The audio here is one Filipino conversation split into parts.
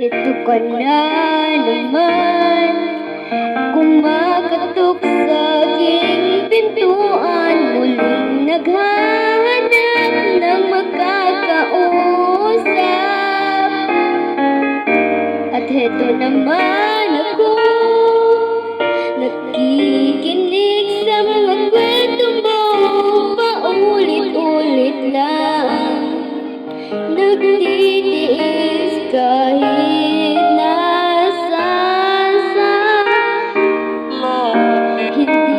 Ito ka na naman, kumakatok sa aking pintuan, muling naghahanap ng makakausap. At heto naman ako, nakikinig sa mga kwento mo, paulit-ulit lang, nagtitiis kahit nasaan sa hindi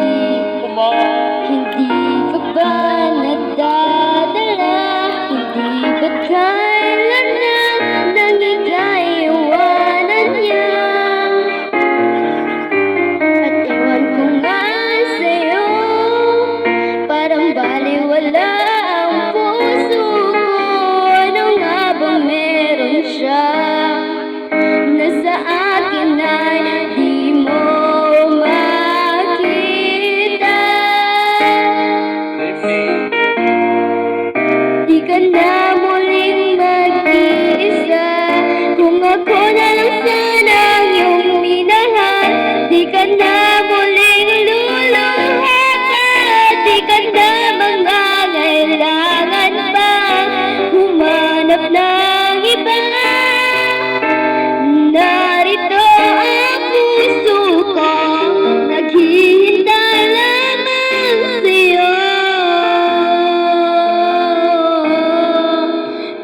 ka ba nagdadala, hindi ba't kailan na nagkaiwanan niya. At ewan ko nga sa'yo, parang baliwala ang puso ko. Ano nga ba meron siya na sa akin ay di mo makita? Di ka na muling mag-iisa, kung ako na lang sana ang iyong minahal. Di ka na muling luluha pa, di ka na mangangailangan pa humanap ng iba. Narito ang puso ko, naghihintay lamang sa'yo.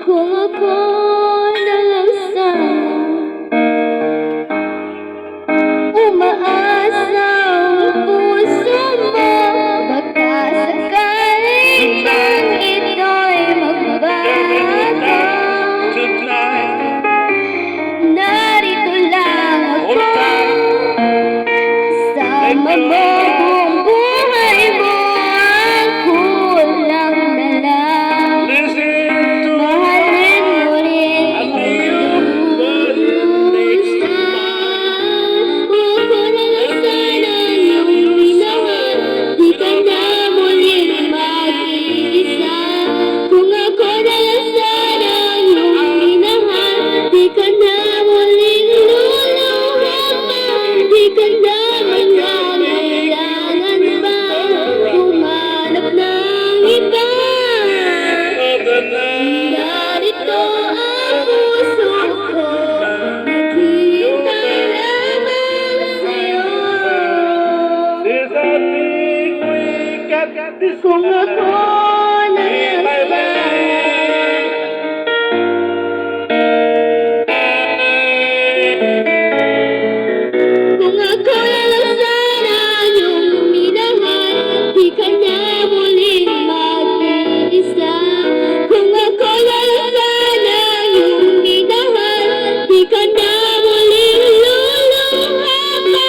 Kung ako na lang sana, umaasa ang puso mo, baka sakaling lang ito'y magbago. Narito lang ako, kasama mo buong buhay mo, ang kulang na lang mahalin mo rin ang lusa. Kung ako na lang sana ang iyong minahal, di ka na muling mag-iisa. Kung ako na lang sana ang iyong minahal, di ka na muling luluha pa, di ka na mangangailangan pa humanap ng iba. Narito ang puso ko, naghihintay lamang sa'yo. Kung ako na lang kung ako na lang sana ang iyong minahal, di ka na muling mag-iisa. Kung ako na lang sana ang iyong minahal, di ka na muling luluha pa,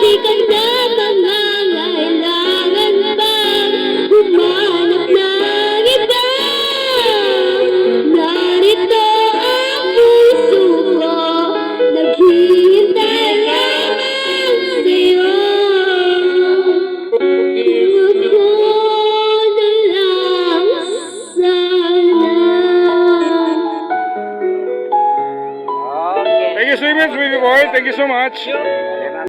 di ka na mangangailangan pa humanap ng iba. Narito ang puso ko, naghihintay lamang sa'yo. Kung ako na lang sana. Thank you, Swimmers, baby boy. Thank you so much.